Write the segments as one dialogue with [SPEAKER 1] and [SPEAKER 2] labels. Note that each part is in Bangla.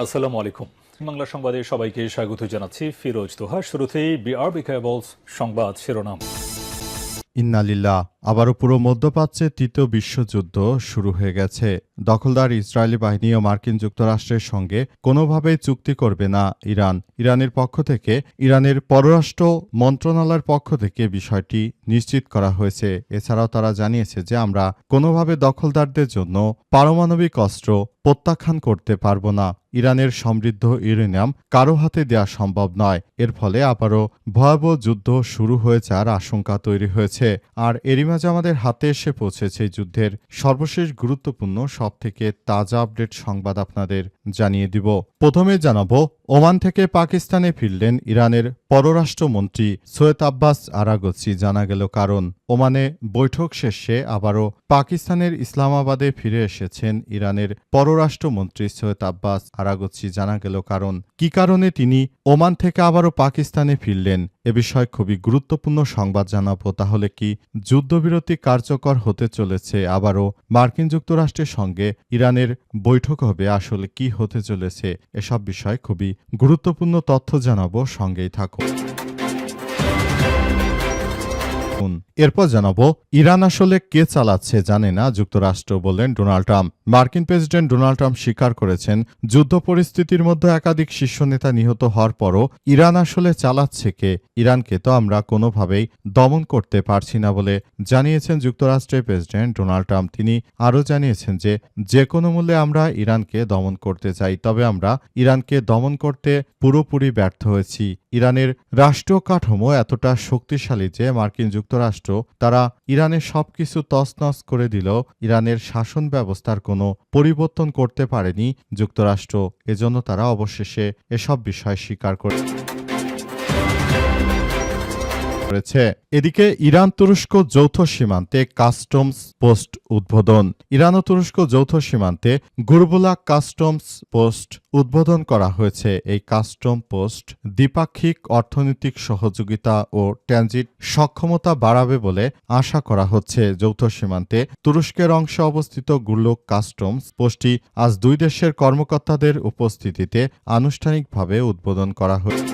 [SPEAKER 1] আসসালামু আলাইকুম। বাংলা সংবাদে সবাইকে স্বাগত জানাচ্ছি। ফিরোজ তোহা। শুরুতেই বিআরবি কেবলস সংবাদ শিরোনাম।
[SPEAKER 2] ইন্নালিল্লাহ। আবারও পুরো মধ্যপ্রাচ্যে তৃতীয় বিশ্বযুদ্ধ শুরু হয়ে গেছে। দখলদার ইসরায়েলি বাহিনী ও মার্কিন যুক্তরাষ্ট্রের সঙ্গে কোনোভাবেই চুক্তি করবে না ইরান। ইরানের পক্ষ থেকে ইরানের পররাষ্ট্র মন্ত্রণালয়ের পক্ষ থেকে বিষয়টি নিশ্চিত করা হয়েছে। এছাড়াও তারা জানিয়েছে যে আমরা কোনোভাবে দখলদারদের জন্য পারমাণবিক অস্ত্র প্রত্যাখ্যান করতে পারব না। ইরানের সমৃদ্ধ ইউরেনিয়াম কারো হাতে দেওয়া সম্ভব নয়। এর ফলে আবারও ভয়াবহ যুদ্ধ শুরু হয়ে যাওয়ার আশঙ্কা তৈরি হয়েছে। আর এরই মাঝে আমাদের হাতে এসে পৌঁছেছে এই যুদ্ধের সর্বশেষ গুরুত্বপূর্ণ সবথেকে তাজা আপডেট সংবাদ আপনাদের জানিয়ে দিব। প্রথমে জানাবো, ওমান থেকে পাকিস্তানে ফিরলেন ইরানের পররাষ্ট্রমন্ত্রী সৈয়দ আব্বাস আরাগচি। জানা গেল কারণ। ওমানে বৈঠক শেষে আবারও পাকিস্তানের ইসলামাবাদে ফিরে এসেছেন ইরানের পররাষ্ট্রমন্ত্রী সৈয়দ আব্বাস আরাগচি। জানা গেল কারণ। কি কারণে তিনি ওমান থেকে আবারও পাকিস্তানে ফিরলেন, এ বিষয়ে খুবই গুরুত্বপূর্ণ সংবাদ জানাবো। তাহলে কি যুদ্ধবিরতি কার্যকর হতে চলেছে? আবারও মার্কিন যুক্তরাষ্ট্রের সঙ্গে ইরানের বৈঠক হবে, আসলে কি হতে চলেছে? এসব বিষয়ে খুবই গুরুত্বপূর্ণ তথ্য জানাবো, সঙ্গেই থাকুন। এরপর জানাবো, ইরান আসলে কে চালাচ্ছে জানে না যুক্তরাষ্ট্র, বললেন ডোনাল্ড ট্রাম্প। মার্কিন প্রেসিডেন্ট ডোনাল্ড ট্রাম্প স্বীকার করেছেন যুদ্ধ পরিস্থিতির মধ্যে একাধিক শীর্ষ নেতা নিহত হওয়ার পরও ইরান আসলে চালাচ্ছে কে? ইরানকে তো আমরা কোনোভাবেই দমন করতে পারছি না বলে জানিয়েছেন যুক্তরাষ্ট্রের প্রেসিডেন্ট ডোনাল্ড ট্রাম্প। তিনি আরও জানিয়েছেন যে কোনো মূল্যে আমরা ইরানকে দমন করতে চাই, তবে আমরা ইরানকে দমন করতে পুরোপুরি ব্যর্থ হয়েছি। ইরানের রাষ্ট্রীয় কাঠামো এতটা শক্তিশালী যে মার্কিন যুক্তরাষ্ট্র তারা ইরানের সবকিছু তছনছ করে দিলেও ইরানের শাসন ব্যবস্থার কোনো পরিবর্তন করতে পারেনি যুক্তরাষ্ট্র। এজন্য তারা অবশেষে এসব বিষয় স্বীকার করেছে। এদিকে ইরান তুরস্ক যৌথ সীমান্তে কাস্টমস পোস্ট উদ্বোধন। ইরান ও তুরস্ক যৌথ সীমান্তে গুরবুলা কাস্টমস পোস্ট উদ্বোধন করা হয়েছে। এই কাস্টম পোস্ট দ্বিপাক্ষিক অর্থনৈতিক সহযোগিতা ও ট্রানজিট সক্ষমতা বাড়াবে বলে আশা করা হচ্ছে। যৌথ সীমান্তে তুরস্কের অংশে অবস্থিত গুরলুক কাস্টমস পোস্টটি আজ দুই দেশের কর্মকর্তাদের উপস্থিতিতে আনুষ্ঠানিকভাবে উদ্বোধন করা হয়েছে।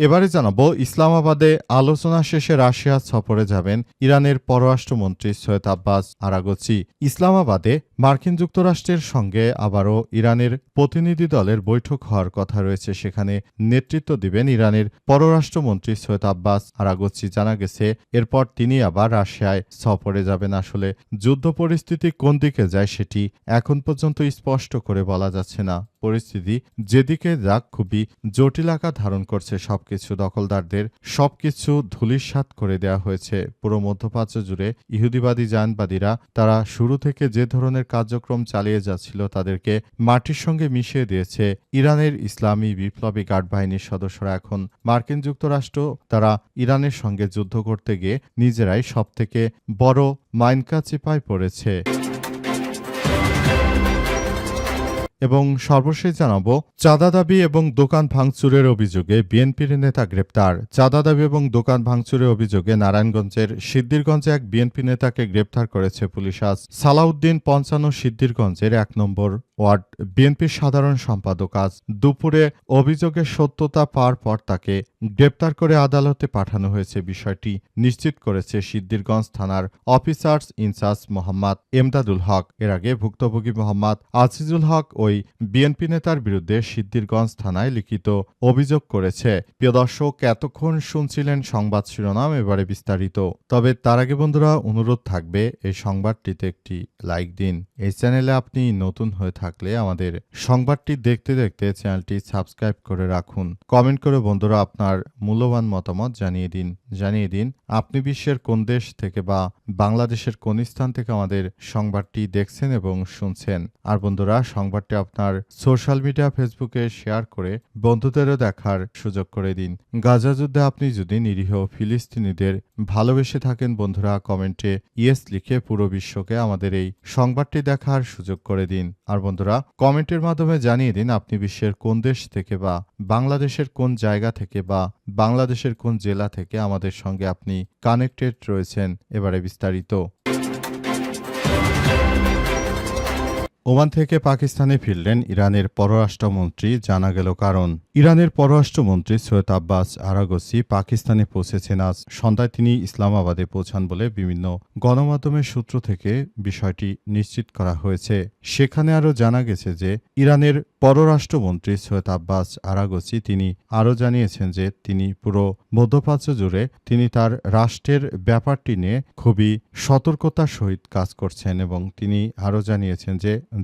[SPEAKER 2] এবারে জানাবো, ইসলামাবাদে আলোচনা শেষে রাশিয়া সফরে যাবেন ইরানের পররাষ্ট্রমন্ত্রী সৈয়দ আব্বাস আরাগচি। ইসলামাবাদে মার্কিন যুক্তরাষ্ট্রের সঙ্গে আবারও ইরানের প্রতিনিধি দলের বৈঠক হওয়ার কথা রয়েছে। সেখানে নেতৃত্ব দিবেন ইরানের পররাষ্ট্রমন্ত্রী সৈয়দ আব্বাস আরাগচি। জানা গেছে এরপর তিনি আবার রাশিয়ায় সফরে যাবেন। আসলে যুদ্ধ পরিস্থিতি কোন দিকে যায় সেটি এখন পর্যন্ত স্পষ্ট করে বলা যাচ্ছে না। পরিস্থিতি যেদিকে যাক খুবই জটিল আকার ধারণ করছে। সবকিছু দখলদারদের সবকিছু ধূলিসাৎ করে দেওয়া হয়েছে। পুরো মধ্যপ্রাচ্য জুড়ে ইহুদিবাদী জায়নবাদীরা তারা শুরু থেকে যে ধরনের কার্যক্রম চালিয়ে যাচ্ছিল তাদেরকে মাটির সঙ্গে মিশিয়ে দিয়েছে ইরানের ইসলামী বিপ্লবী গার্ড বাহিনীর সদস্যরা। এখন মার্কিন যুক্তরাষ্ট্র তারা ইরানের সঙ্গে যুদ্ধ করতে গিয়ে নিজেরাই সবথেকে বড় মাইনকাচিপায় পড়েছে। এবং সর্বশেষ জানাবো, চাঁদা দাবি এবং দোকান ভাঙচুরের অভিযোগে বিএনপির নেতা গ্রেপ্তার। চাঁদা দাবি এবং দোকান ভাঙচুরের অভিযোগে নারায়ণগঞ্জের সিদ্ধিরগঞ্জে এক বিএনপি নেতাকে গ্রেপ্তার করেছে পুলিশ আজ। সালাউদ্দিন ৫৫ সিদ্ধিরগঞ্জের ১ নম্বর ওয়ার্ড বিএনপির সাধারণ সম্পাদক। আজ দুপুরে অভিযোগের সত্যতা পাওয়ার পর তাকে গ্রেপ্তার করে আদালতে পাঠানো হয়েছে। বিষয়টি নিশ্চিত করেছে সিদ্ধিরগঞ্জ থানার অফিসার্স ইনচার্জ মোহাম্মদ এমদাদুল হক। এর আগে ভুক্তভোগী মোহাম্মদ আজিজুল হক ওই বিএনপি নেতার বিরুদ্ধে সিদ্ধিরগঞ্জ থানায় লিখিত অভিযোগ করেছে। প্রিয় দর্শক, এতক্ষণ শুনছিলেন সংবাদ শিরোনাম, এবারে বিস্তারিত। তবে তার আগে বন্ধুরা অনুরোধ থাকবে এই সংবাদটিতে একটি লাইক দিন। এই চ্যানেলে আপনি নতুন হয়ে থাকলে আমাদের সংবাদটি দেখতে দেখতে চ্যানেলটি সাবস্ক্রাইব করে রাখুন। কমেন্ট করে বন্ধুরা আপনার মূল্যবান মতামত জানিয়ে দিন আপনি বিশ্বের কোন দেশ থেকে বা বাংলাদেশের কোন স্থান থেকে আমাদের সংবাদটি দেখছেন এবং শুনছেন। আর বন্ধুরা সংবাদটি আপনার সোশ্যাল মিডিয়া ফেসবুকে শেয়ার করে বন্ধুদেরও দেখার সুযোগ করে দিন। গাজা যুদ্ধে আপনি যদি নিরীহ ফিলিস্তিনিদের ভালোবেসে থাকেন বন্ধুরা কমেন্টে ইয়েস লিখে পুরো বিশ্বকে আমাদের এই সংবাদটি দেখার সুযোগ করে দিন। আর বন্ধুরা কমেন্টের মাধ্যমে জানিয়ে দিন আপনি বিশ্বের কোন দেশ থেকে বা বাংলাদেশের কোন জায়গা থেকে বা বাংলাদেশের কোন জেলা থেকে আমাদের সঙ্গে আপনি কানেক্টেড রয়েছেন। এবারে বিস্তারিত। ওমান থেকে পাকিস্তানে ফিরলেন ইরানের পররাষ্ট্রমন্ত্রী, জানা গেল কারণ। ইরানের পররাষ্ট্রমন্ত্রী সৈয়দ আব্বাস আরাগচি পাকিস্তানে পৌঁছেছেন আজ সন্ধ্যায়। তিনি ইসলামাবাদে পৌঁছান বলে বিভিন্ন গণমাধ্যমের সূত্র থেকে বিষয়টি নিশ্চিত করা হয়েছে। সেখানে আরও জানা গেছে যে ইরানের পররাষ্ট্রমন্ত্রী সৈয়দ আব্বাস আরাগচি তিনি আরও জানিয়েছেন যে তিনি পুরো মধ্যপ্রাচ্য জুড়ে তিনি তার রাষ্ট্রের ব্যাপারটি নিয়ে খুবই সতর্কতার সহিত কাজ করছেন এবং তিনি আরও জানিয়েছেন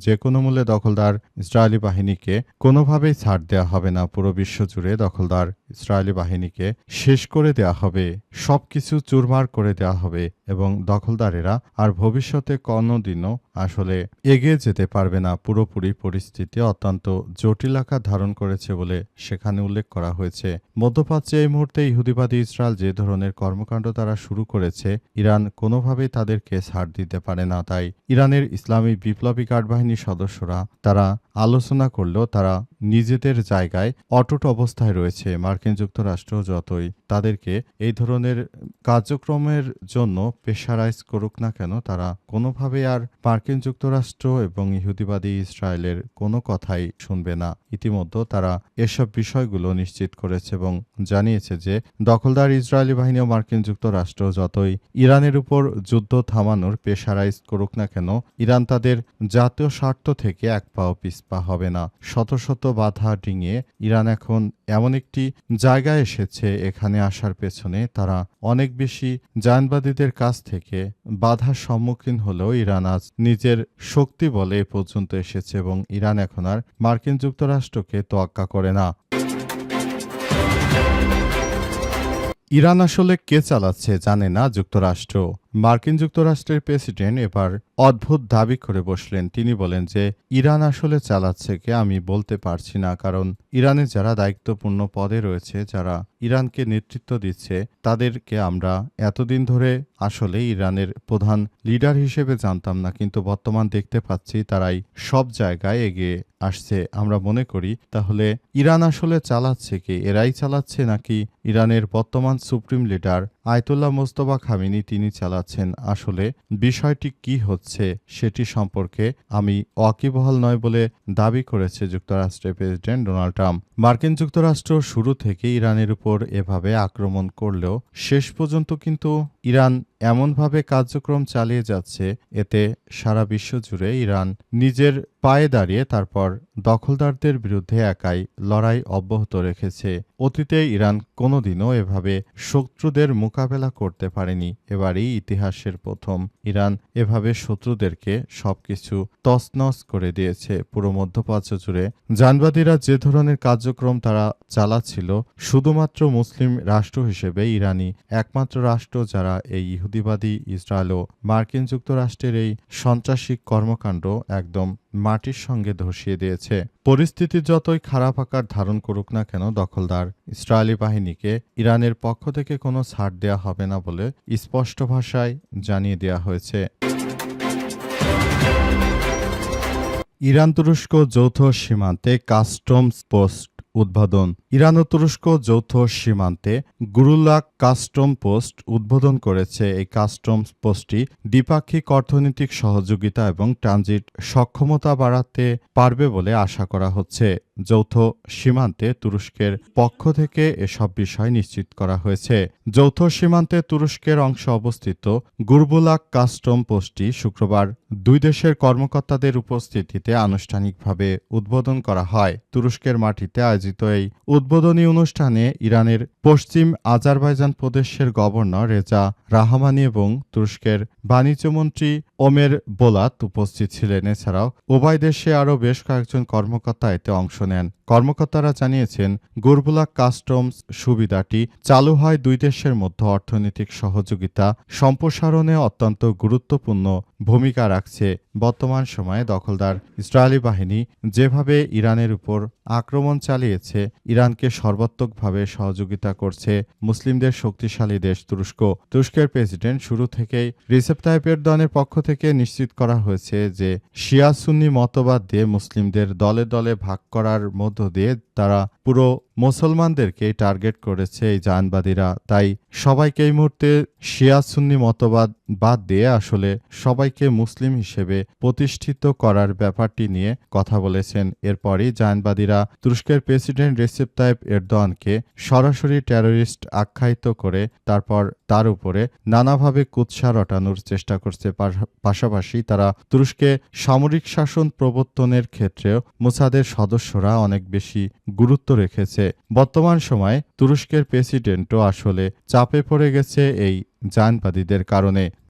[SPEAKER 2] যে কোনো মূল্যে দখলদার ইসরায়েলি বাহিনীকে কোনোভাবেই ছাড় দেওয়া হবে না। পুরো বিশ্ব জুড়ে দখলদার ইসরায়েলি বাহিনীকে শেষ করে দেওয়া হবে, সবকিছু চুরমার করে দেওয়া হবে এবং দখলদারেরা আর ভবিষ্যতে কোনোদিনও আসলে এগিয়ে যেতে পারবে না। পুরোপুরি পরিস্থিতি অত্যন্ত জটিল আকার ধারণ করেছে বলে সেখানে উল্লেখ করা হয়েছে। মধ্যপ্রাচ্যে এই মুহূর্তে ইহুদিবাদী ইসরায়েল যে ধরনের কর্মকাণ্ড তারা শুরু করেছে, ইরান কোনোভাবেই তাদেরকে ছাড় দিতে পারে না। তাই ইরানের ইসলামী বিপ্লবী গার্ড বাহিনীর সদস্যরা তারা আলোচনা করলেও তারা নিজেদের জায়গায় অটুট অবস্থায় রয়েছে। মার্কিন যুক্তরাষ্ট্র যতই তাদেরকে এই ধরনের কার্যক্রমের জন্য প্রেশারাইজ করুক না কেন, তারা কোনোভাবেই আর মার্কিন যুক্তরাষ্ট্র এবং ইহুদিবাদী ইসরায়েলের কোনো কথাই শুনবে না। ইতিমধ্যে তারা এসব বিষয়গুলো নিশ্চিত করেছে এবং জানিয়েছে যে দখলদার ইসরায়েলি বাহিনী ও মার্কিন যুক্তরাষ্ট্র যতই ইরানের উপর যুদ্ধ থামানোর প্রেশারাইজ করুক না কেন, ইরান তাদের জাতীয় স্বার্থ থেকে এক পাও পিছপা হবে না। শত শত বাধা ডিঙিয়ে ইরান এখন এমন একটি জায়গায় এসেছে, এখানে আসার পেছনে তারা অনেক বেশি জায়নবাদীদের কাছ থেকে বাধার সম্মুখীন হলেও ইরান আজ নিজের শক্তি বলে এ পর্যন্ত এসেছে এবং ইরান এখন আর মার্কিন যুক্তরাষ্ট্রকে তোয়াক্কা করে না। ইরান আসলে কে চালাচ্ছে জানে না যুক্তরাষ্ট্র। মার্কিন যুক্তরাষ্ট্রের প্রেসিডেন্ট এবার অদ্ভুত দাবি করে বসলেন। তিনি বলেন যে ইরান আসলে চালাচ্ছে কে আমি বলতে পারছি না, কারণ ইরানে যারা দায়িত্বপূর্ণ পদে রয়েছে, যারা ইরানকে নেতৃত্ব দিচ্ছে, তাদেরকে আমরা এতদিন ধরে আসলে ইরানের প্রধান লিডার হিসেবে জানতাম না, কিন্তু বর্তমান দেখতে পাচ্ছি তারাই সব জায়গায় এগিয়ে আসছে। আমরা মনে করি তাহলে ইরান আসলে চালাচ্ছে কে? এরাই চালাচ্ছে নাকি ইরানের বর্তমান supreme leader Ayatollah Mostafa Khamenei তিনি চালাচ্ছেন? আসলে বিষয়টি কি হচ্ছে সেটি সম্পর্কে আমি ওয়াকিবহাল নয় বলে দাবি করেছে যুক্তরাষ্ট্রের প্রেসিডেন্ট ডোনাল্ড ট্রাম্প। মার্কিন যুক্তরাষ্ট্র শুরু থেকে ইরানের উপর এভাবে আক্রমণ করলেও শেষ পর্যন্ত কিন্তু ইরান এমনভাবে কার্যক্রম চালিয়ে যাচ্ছে, এতে সারা বিশ্ব জুড়ে ইরান নিজের পায়ে দাঁড়িয়ে তারপর দখলদারদের বিরুদ্ধে একাই লড়াই অব্যাহত রেখেছে। অতীতে ইরান কোনোদিনও এভাবে শত্রুদের মোকাবেলা করতে পারেনি। এবারই ইতিহাসের প্রথম ইরান এভাবে শত্রুদেরকে সবকিছু তছনছ করে দিয়েছে। পুরো মধ্যপ্রাচ্য জুড়ে জানবাদীরা যে ধরনের কার্যক্রম তারা চালাচ্ছিল, শুধুমাত্র মুসলিম রাষ্ট্র হিসেবে ইরানই একমাত্র রাষ্ট্র যারা এই ইহুদিবাদী ইসরায়েল ও মার্কিন যুক্তরাষ্ট্রের এই সন্ত্রাসী কর্মকাণ্ড একদম মাটির সঙ্গে ধসিয়ে দিয়েছে। পরিস্থিতি যতই খারাপ আকার ধারণ করুক না কেন, দখলদার ইসরায়েলি বাহিনীকে ইরানের পক্ষ থেকে কোনো ছাড় দেওয়া হবে না বলে স্পষ্ট ভাষায় জানিয়ে দেওয়া হয়েছে। ইরান তুরস্ক যৌথ সীমান্তে কাস্টমস পোস্ট উদ্বোধন। ইরান ও তুরস্ক যৌথ সীমান্তে গুরুলাক কাস্টম পোস্ট উদ্বোধন করেছে। এই কাস্টমস পোস্টটি দ্বিপাক্ষিক অর্থনৈতিক সহযোগিতা এবং ট্রানজিট সক্ষমতা বাড়াতে পারবে বলে আশা করা হচ্ছে। যৌথ সীমান্তে তুরস্কের পক্ষ থেকে এসব বিষয় নিশ্চিত করা হয়েছে। যৌথ সীমান্তে তুরস্কের অংশে অবস্থিত গুরবুলাক কাস্টম পোস্টটি শুক্রবার দুই দেশের কর্মকর্তাদের উপস্থিতিতে আনুষ্ঠানিকভাবে উদ্বোধন করা হয়। তুরস্কের মাটিতে আয়োজিত এই উদ্বোধনী অনুষ্ঠানে ইরানের পশ্চিম আজারবাইজান প্রদেশের গভর্নর রেজা রাহমানি এবং তুরস্কের বাণিজ্যমন্ত্রী ওমের বোলাত উপস্থিত ছিলেন। এছাড়াও উভয় দেশে আরও বেশ কয়েকজন কর্মকর্তা এতে অংশ নেন। কর্মকর্তারা জানিয়েছেন, গুরবুলাক কাস্টমস সুবিধাটি চালু হয় দুই দেশের মধ্যে অর্থনৈতিক সহযোগিতা সম্প্রসারণে অত্যন্ত গুরুত্বপূর্ণ ভূমিকা রাখছে। বর্তমান সময়ে দখলদার ইসরায়েলি বাহিনী যেভাবে ইরানের উপর আক্রমণ চালিয়েছে, ইরানকে সর্বাত্মকভাবে সহযোগিতা করছে মুসলিমদের শক্তিশালী দেশ তুরস্ক। তুরস্কের প্রেসিডেন্ট শুরু থেকেই রিসেপ তাইপ এরদোয়ানের পক্ষ থেকে নিশ্চিত করা হয়েছে যে শিয়া সুন্নি মতবাদ দিয়ে মুসলিমদের দলে দলে ভাগ করার মধ্য দিয়ে তারা পুরো মুসলমানদেরকে টার্গেট করেছে এই জাহানবাদীরা। তাই সবাইকে এই মুহূর্তে শিয়া সুন্নি মতবাদ বাদ দিয়ে আসলে সবাইকে মুসলিম হিসেবে প্রতিষ্ঠিত করার ব্যাপারটি নিয়ে কথা বলেছেন। এরপরই জাহানবাদীরা তুরস্কের প্রেসিডেন্ট রেসেপ তাইপ এরদোয়ানকে সরাসরি টেররিস্ট আখ্যায়িত করে তারপর তার উপরে নানাভাবে কুৎসা রটানোর চেষ্টা করছে। পাশাপাশি তারা তুরস্কে সামরিক শাসন প্রবর্তনের ক্ষেত্রেও মোসাদের সদস্যরা অনেক বেশি গুরুত্ব রেখেছে। বর্তমান সময়ে তুরস্কের প্রেসিডেন্টও আসলে চাপে পড়ে গেছে এই জাহানবাদীদের কারণে।